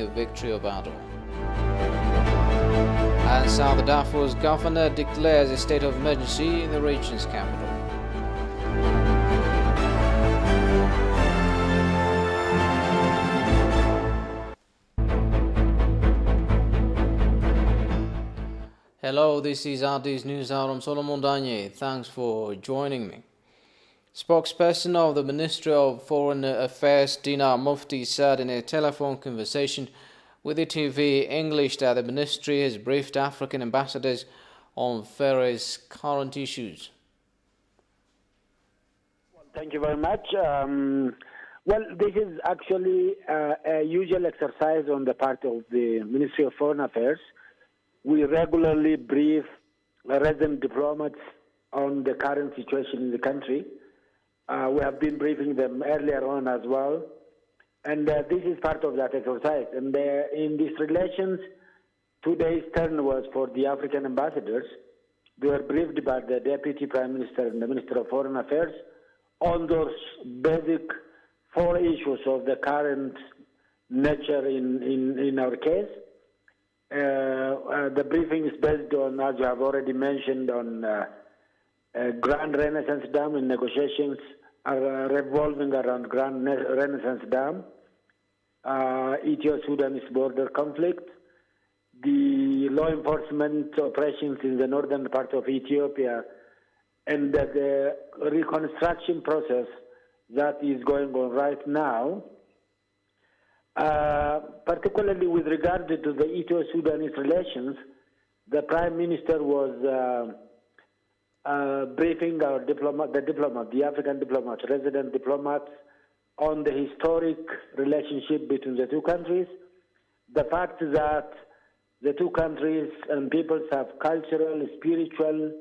a victory or battle. And South Darfur's governor declares a state of emergency in the region's capital. Hello, this is RD's News Hour. I'm Solomon Danye. Thanks for joining me. Spokesperson of the Ministry of Foreign Affairs, Dina Mufti, said in a telephone conversation with ETV English that the ministry has briefed African ambassadors on various current issues. Well, thank you very much. This is actually a usual exercise on the part of the Ministry of Foreign Affairs. We regularly brief resident diplomats on the current situation in the country. We have been briefing them earlier on as well. And this is part of that exercise. And in these relations, today's turn was for the African ambassadors. They were briefed by the Deputy Prime Minister and the Minister of Foreign Affairs on those basic four issues of the current nature in our case. The briefing is based on, as you have already mentioned, on Grand Renaissance Dam, and negotiations are revolving around Grand Renaissance Dam, Ethio-Sudanese border conflict, the law enforcement operations in the northern part of Ethiopia, and the reconstruction process that is going on right now. Particularly with regard to the Ethio-Sudanese relations, the Prime Minister was briefing the African diplomats, resident diplomats, on the historic relationship between the two countries, the fact that the two countries and peoples have cultural, spiritual,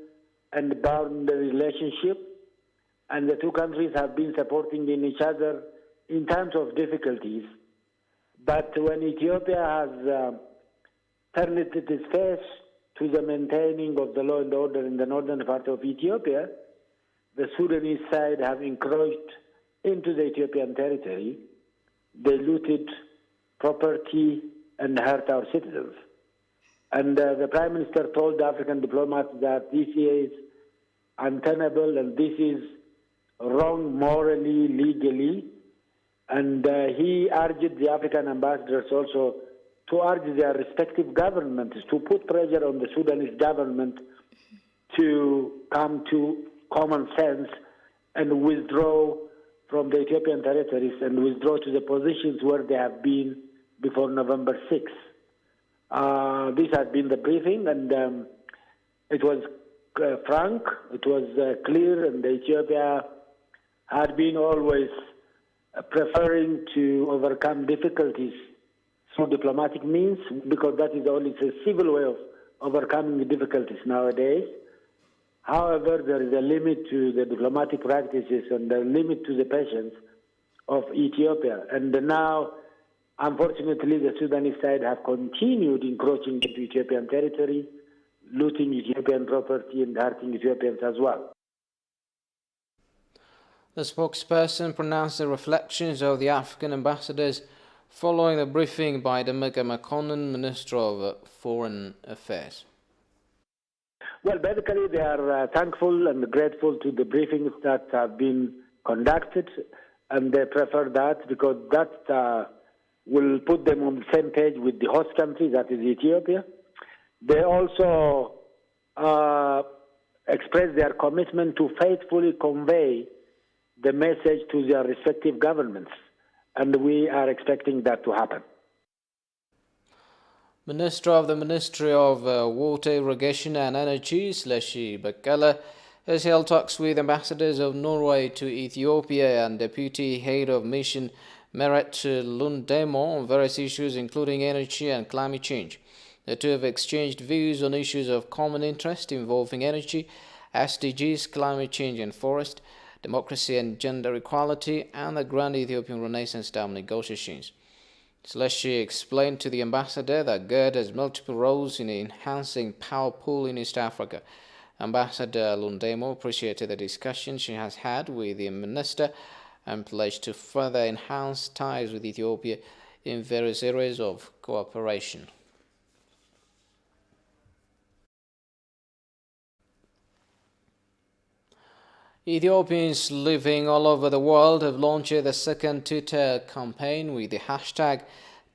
and boundary relationship, and the two countries have been supporting in each other in times of difficulties. But when Ethiopia has turned its face to the maintaining of the law and order in the northern part of Ethiopia, the Sudanese side have encroached into the Ethiopian territory. They looted property and hurt our citizens. And the Prime Minister told the African diplomats that this is untenable and this is wrong morally, legally. And he urged the African ambassadors also to urge their respective governments to put pressure on the Sudanese government to come to common sense and withdraw from the Ethiopian territories and withdraw to the positions where they have been before November 6th. This has been the briefing, and it was frank, it was clear, and Ethiopia had been always preferring to overcome difficulties through diplomatic means, because that is only a civil way of overcoming the difficulties nowadays. However, there is a limit to the diplomatic practices and a limit to the patience of Ethiopia. And now, unfortunately, the Sudanese side have continued encroaching into Ethiopian territory, looting Ethiopian property and hurting Ethiopians as well. The spokesperson pronounced the reflections of the African ambassadors following the briefing by Demeke Mekonnen, Minister of Foreign Affairs. Well, basically, they are thankful and grateful to the briefings that have been conducted, and they prefer that because that will put them on the same page with the host country, that is Ethiopia. They also express their commitment to faithfully convey the message to their respective governments, and we are expecting that to happen. Minister of the Ministry of Water, Irrigation and Energy, Sleshi Bekele, has held talks with ambassadors of Norway to Ethiopia and Deputy Head of Mission Meret Lundemo on various issues including energy and climate change. The two have exchanged views on issues of common interest involving energy, SDGs, climate change and forest, democracy and gender equality, and the Grand Ethiopian Renaissance Dam negotiations. Sleshi explained to the ambassador that GERD has multiple roles in enhancing power pool in East Africa. Ambassador Lundemo appreciated the discussion she has had with the minister and pledged to further enhance ties with Ethiopia in various areas of cooperation. Ethiopians living all over the world have launched the second Twitter campaign with the hashtag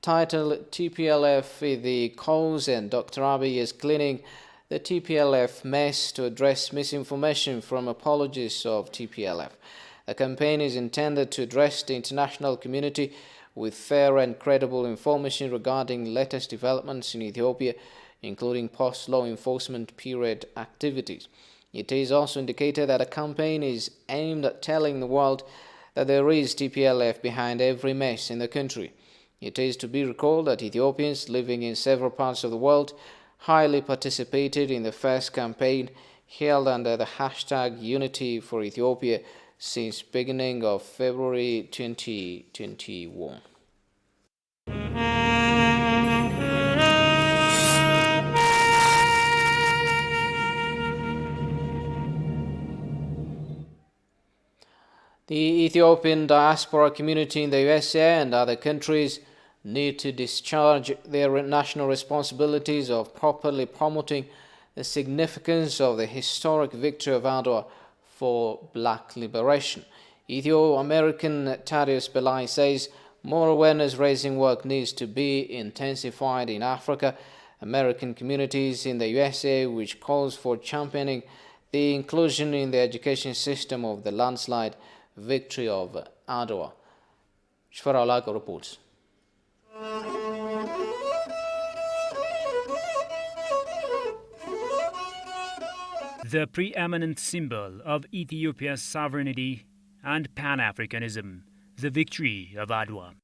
titled TPLF is the cause, and Dr. Abiy is cleaning the TPLF mess to address misinformation from apologists of TPLF. The campaign is intended to address the international community with fair and credible information regarding latest developments in Ethiopia, including post-law enforcement period activities. It is also indicated that the campaign is aimed at telling the world that there is TPLF behind every mess in the country. It is to be recalled that Ethiopians living in several parts of the world highly participated in the first campaign held under the hashtag Unity for Ethiopia since beginning of February 2021. The Ethiopian diaspora community in the USA and other countries need to discharge their national responsibilities of properly promoting the significance of the historic victory of Adwa for black liberation. Ethio-American Thaddeus Belai says more awareness-raising work needs to be intensified in Africa, American communities in the USA, which calls for championing the inclusion in the education system of the landslide victory of Adwa. Shfarao Lago reports. The preeminent symbol of Ethiopia's sovereignty and Pan-Africanism, the victory of Adwa.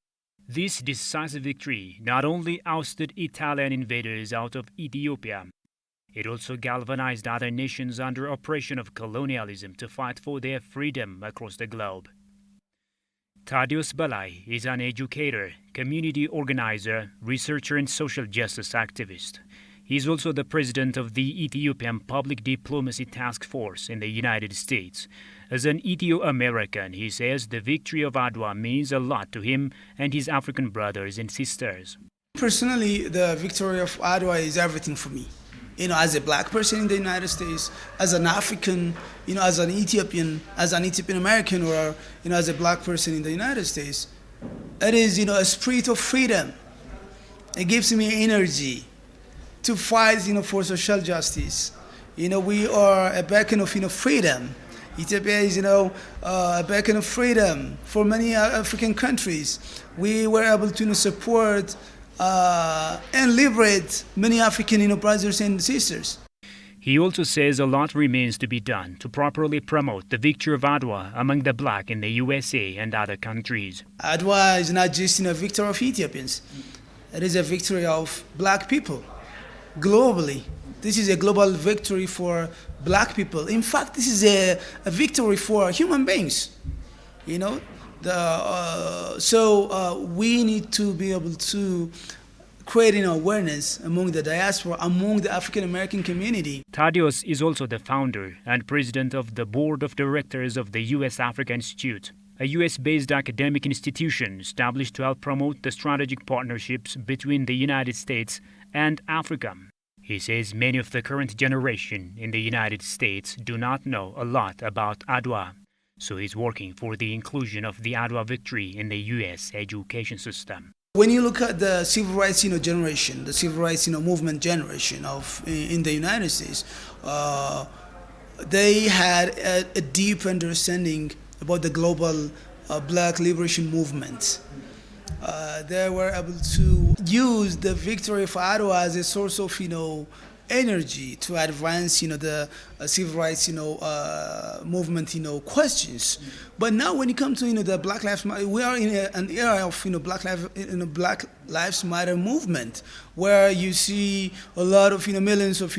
This decisive victory not only ousted Italian invaders out of Ethiopia, it also galvanized other nations under oppression of colonialism to fight for their freedom across the globe. Thaddeus Belai is an educator, community organizer, researcher, and social justice activist. He is also the president of the Ethiopian Public Diplomacy Task Force in the United States. As an Ethio-American, he says the victory of Adwa means a lot to him and his African brothers and sisters. Personally, the victory of Adwa is everything for me. As a black person in the United States, as an African, as an Ethiopian American, or, as a black person in the United States, it is, a spirit of freedom. It gives me energy to fight, for social justice. We are a beacon of, freedom. Ethiopia is, a beacon of freedom for many African countries. We were able to support and liberate many African brothers and sisters. He also says a lot remains to be done to properly promote the victory of Adwa among the black in the USA and other countries. Adwa is not just a victory of Ethiopians. It is a victory of black people globally. This is a global victory for black people. In fact, this is a victory for human beings. So we need to be able to create an awareness among the diaspora, among the African American community. Thaddeus is also the founder and president of the board of directors of the U.S. Africa Institute, a U.S.-based academic institution established to help promote the strategic partnerships between the United States and Africa. He says many of the current generation in the United States do not know a lot about Adwa. So he's working for the inclusion of the Adwa victory in the U.S. education system. When you look at the civil rights, generation, the civil rights, movement generation in the United States, they had a deep understanding about the global black liberation movement. They were able to use the victory of Adwa as a source of, energy to advance, the civil rights, movement, questions. But now, when it comes to, the Black Lives Matter, we are in an era of, Black Lives Matter movement, where you see a lot of, millions of,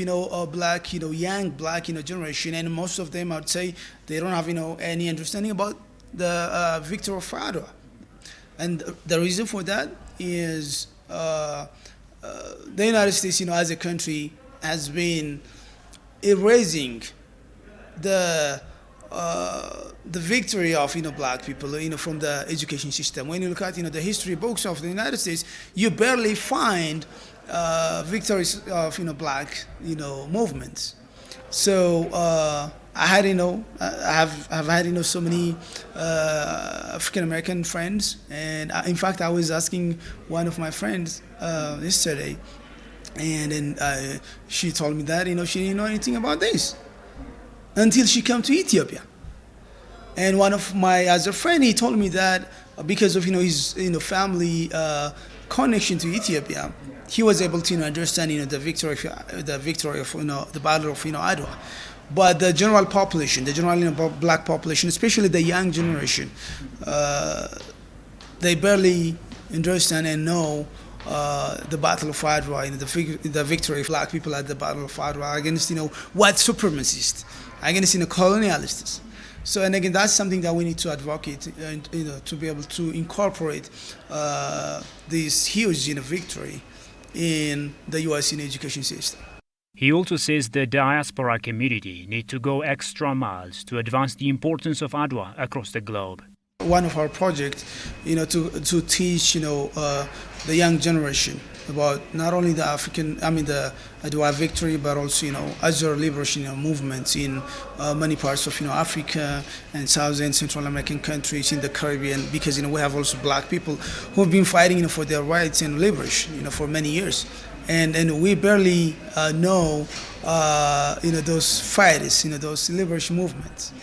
black, young black, generation, and most of them, I would say, they don't have, any understanding about the victory of Adwa. And the reason for that is the United States, as a country, has been erasing the the victory of black people from the education system. When you look at the history books of the United States, you barely find victories of black movements. So I had I've had so many African American friends, and in fact I was asking one of my friends yesterday, and then she told me that she didn't know anything about this until she came to Ethiopia. And one of my other friend, he told me that because of his family connection to Ethiopia, he was able to understand the victory of the battle of Adwa. But the general population, the general black population, especially the young generation, they barely understand and know the Battle of Adwa, the victory of black people at the Battle of Adwa against white supremacists, against colonialists. So, and again, that's something that we need to advocate, and to be able to incorporate this huge victory in the U.S. education system. He also says the diaspora community need to go extra miles to advance the importance of Adwa across the globe. One of our projects, to teach, the young generation about not only the Adwa victory, but also, other liberation movements in many parts of, Africa and South and Central American countries, in the Caribbean, because, we have also black people who have been fighting, for their rights and liberation, for many years. And we barely know, those fighters, those liberation movements.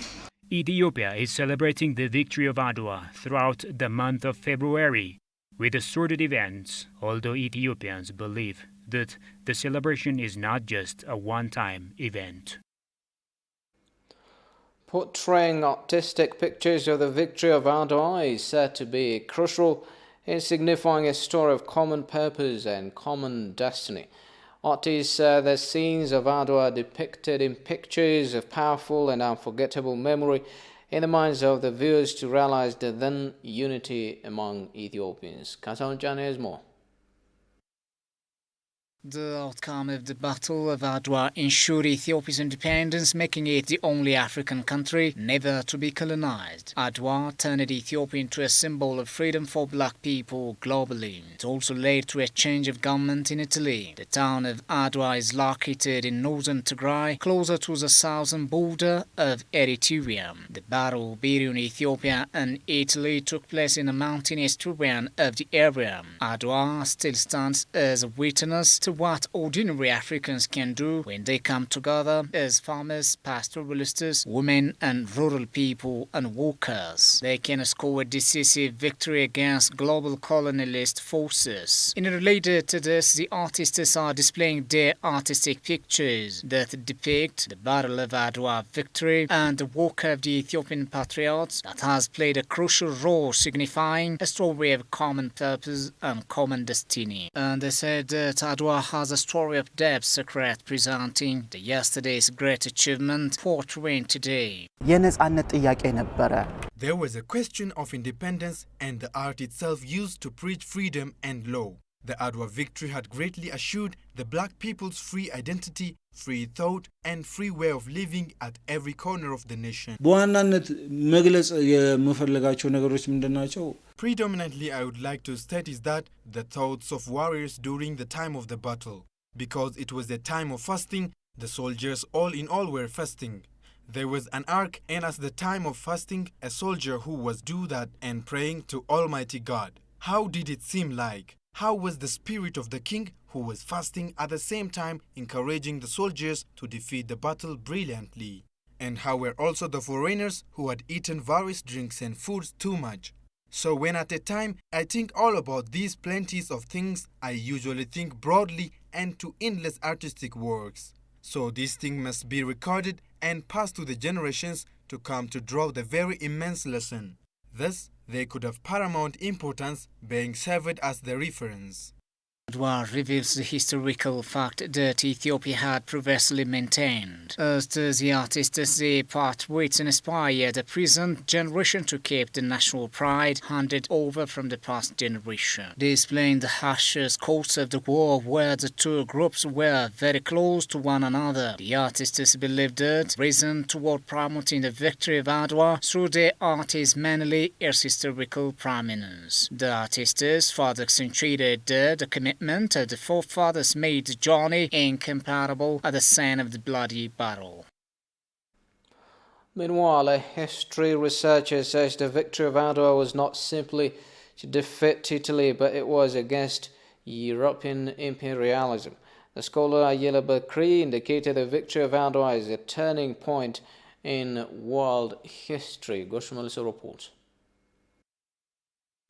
Ethiopia is celebrating the victory of Adwa throughout the month of February with assorted events, although Ethiopians believe that the celebration is not just a one-time event. Portraying artistic pictures of the victory of Adwa is said to be crucial in signifying a story of common purpose and common destiny. Artists the scenes of Adwa depicted in pictures of powerful and unforgettable memory in the minds of the viewers to realize the then unity among Ethiopians. Kasan Jan has more. The outcome of the Battle of Adwa ensured Ethiopia's independence, making it the only African country never to be colonized. Adwa turned Ethiopia into a symbol of freedom for black people globally. It also led to a change of government in Italy. The town of Adwa is located in northern Tigray, closer to the southern border of Eritrea. The battle between Ethiopia and Italy took place in a mountainous terrain of the area. Adwa still stands as a witness to what ordinary Africans can do when they come together as farmers, pastoralists, women and rural people and workers. They can score a decisive victory against global colonialist forces. In related to this, the artists are displaying their artistic pictures that depict the Battle of Adwa victory and the work of the Ethiopian patriots that has played a crucial role signifying a story of common purpose and common destiny. And they said that Adwa has a story of depth secret presenting the yesterday's great achievement portraying today. There was a question of independence, and the art itself used to preach freedom and law. The Adwa victory had greatly assured the black people's free identity, free thought, and free way of living at every corner of the nation. Predominantly, I would like to state is that the thoughts of warriors during the time of the battle. Because it was a time of fasting, the soldiers all in all were fasting. There was an ark, and as the time of fasting, a soldier who was do that and praying to Almighty God. How did it seem like? How was the spirit of the king who was fasting at the same time encouraging the soldiers to defeat the battle brilliantly? And how were also the foreigners who had eaten various drinks and foods too much? So when at a time I think all about these plenties of things, I usually think broadly and to endless artistic works. So this thing must be recorded and passed to the generations to come to draw the very immense lesson. Thus, they could have paramount importance being served as the reference. Adwa reveals the historical fact that Ethiopia had previously maintained. As the artists, the pathways inspire the present generation to keep the national pride handed over from the past generation. Displaying the harshest course of the war where the two groups were very close to one another, the artists believed that reason toward promoting the victory of Adwa through their art is mainly its historical prominence. The artists further accentuated the commitment of the forefathers made the journey incomparable at the scene of the bloody battle. Meanwhile, a history researcher says the victory of Adwa was not simply to defeat Italy, but it was against European imperialism. The scholar Ayela Bakri indicated the victory of Adwa is a turning point in world history. Goshamalisa reports.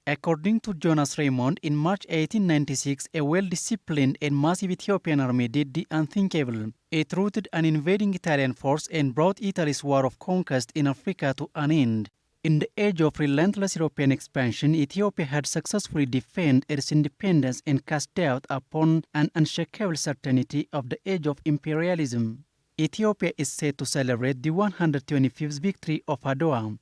According to Jonas Raymond, in March 1896, a well-disciplined and massive Ethiopian army did the unthinkable. It routed an invading Italian force and brought Italy's war of conquest in Africa to an end. In the age of relentless European expansion, Ethiopia had successfully defended its independence and cast doubt upon an unshakable certainty of the age of imperialism. Ethiopia is said to celebrate the 125th victory of Adwa.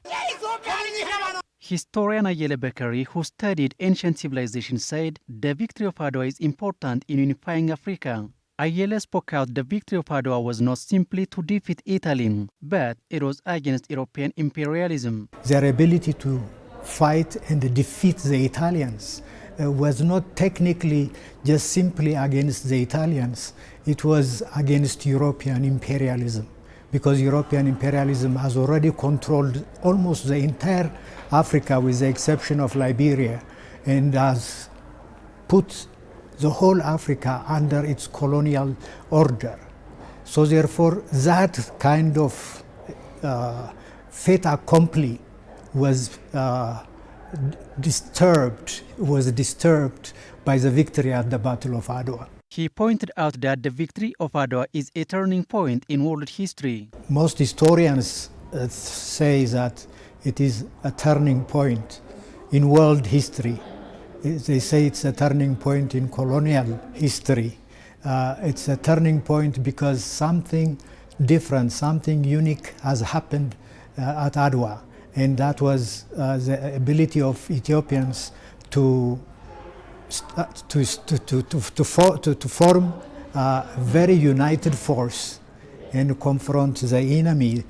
Historian Ayele Bekari, who studied ancient civilization, said the victory of Adwa is important in unifying Africa. Ayele spoke out the victory of Adwa was not simply to defeat Italy, but it was against European imperialism. Their ability to fight and defeat the Italians was not technically just simply against the Italians, it was against European imperialism, because European imperialism has already controlled almost the entire Africa with the exception of Liberia, and has put the whole Africa under its colonial order. So therefore that kind of fait accompli was disturbed by the victory at the Battle of Adwa. He pointed out that the victory of Adwa is a turning point in world history. Most historians say that it is a turning point in world history. They say it's a turning point in colonial history. It's a turning point because something different, something unique has happened at Adwa, and that was the ability of Ethiopians to form a very united force and confront the enemy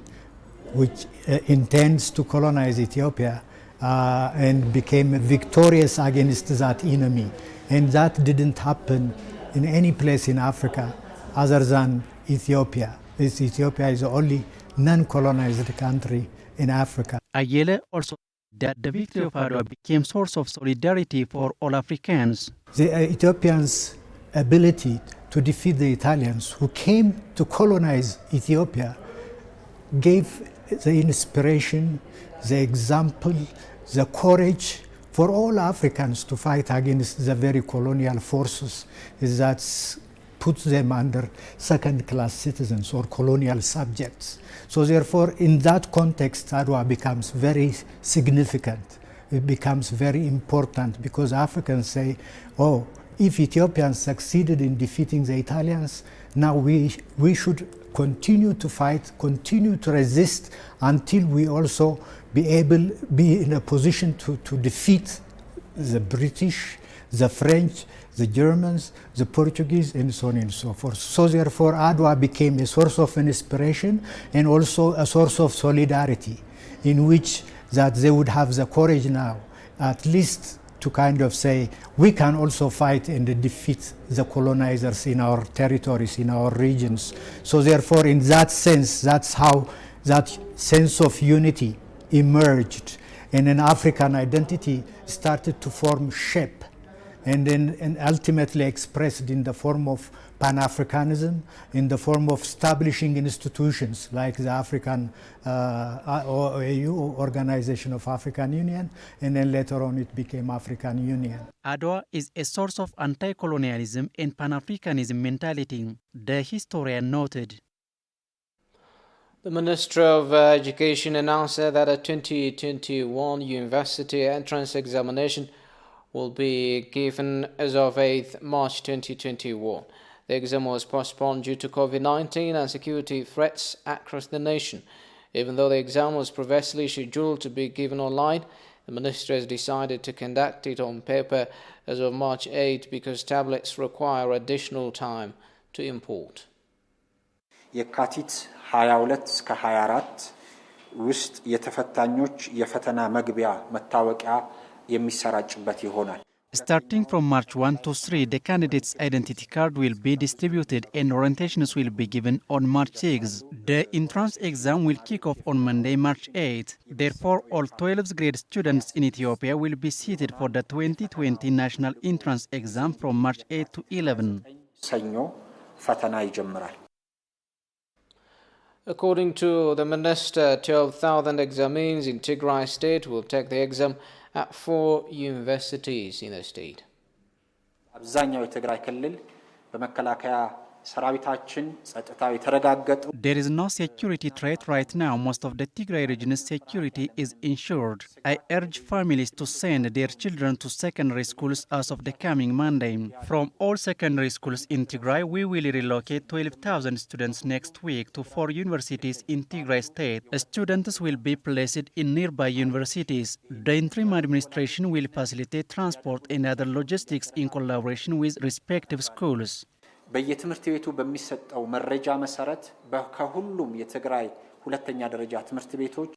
which intends to colonize Ethiopia, and became victorious against that enemy. And that didn't happen in any place in Africa other than Ethiopia. Ethiopia is the only non-colonized country in Africa. Ayele also that the victory of Adwa became source of solidarity for all Africans. The Ethiopians' ability to defeat the Italians who came to colonize Ethiopia gave the inspiration, the example, the courage for all Africans to fight against the very colonial forces that put them under second-class citizens or colonial subjects. So therefore, in that context, Adwa becomes very significant. It becomes very important because Africans say, oh, if Ethiopians succeeded in defeating the Italians, now we should continue to fight, continue to resist until we also be in a position to defeat the British, the French, the Germans, the Portuguese, and so on and so forth. So therefore, Adwa became a source of inspiration and also a source of solidarity, in which that they would have the courage now, at least to kind of say, we can also fight and defeat the colonizers in our territories, in our regions. So therefore, in that sense, that's how that sense of unity emerged, and an African identity started to form shape, and then ultimately expressed in the form of Pan-Africanism, in the form of establishing institutions like the African OAU, Organization of African Union, and then later on it became African Union. Adwa is a source of anti-colonialism and Pan-Africanism mentality, the historian noted. The Minister of Education announced that a 2021 university entrance examination will be given as of 8th March 2021. The exam was postponed due to COVID-19 and security threats across the nation. Even though the exam was previously scheduled to be given online, the ministry has decided to conduct it on paper as of March 8 because tablets require additional time to import. የካቲት 22 እስከ 24 ውስጥ የተፈታኞች የፈተና መግቢያ መታወቂያ የሚሰራጭበት ይሆናል። Starting from March 1 to 3, the candidate's identity card will be distributed and orientations will be given on March 6. The entrance exam will kick off on Monday, March 8. Therefore, all 12th grade students in Ethiopia will be seated for the 2020 national entrance exam from March 8 to 11. ሰኞ ፈተና ይጀምራል። According to the minister, 12,000 examinees in Tigray state will take the exam at 4 universities in the state. አብዛኛው የትግራይ ክልል በመከላከያ ሰራዊታችን ጸጥታው የተረጋገጠ There is no security threat right now. Most of the Tigray region's security is ensured. I urge families to send their children to secondary schools as of the coming Monday. From all secondary schools in Tigray, we will relocate 12,000 students next week to 4 universities in Tigray state. Students will be placed in nearby universities. The interim administration will facilitate transport and other logistics in collaboration with respective schools. በየትምህርት ቤቱ በሚሰጠው መረጃ መሰረት ከሁሉም የትግራይ ሁለተኛ ደረጃ ትምህርት ቤቶች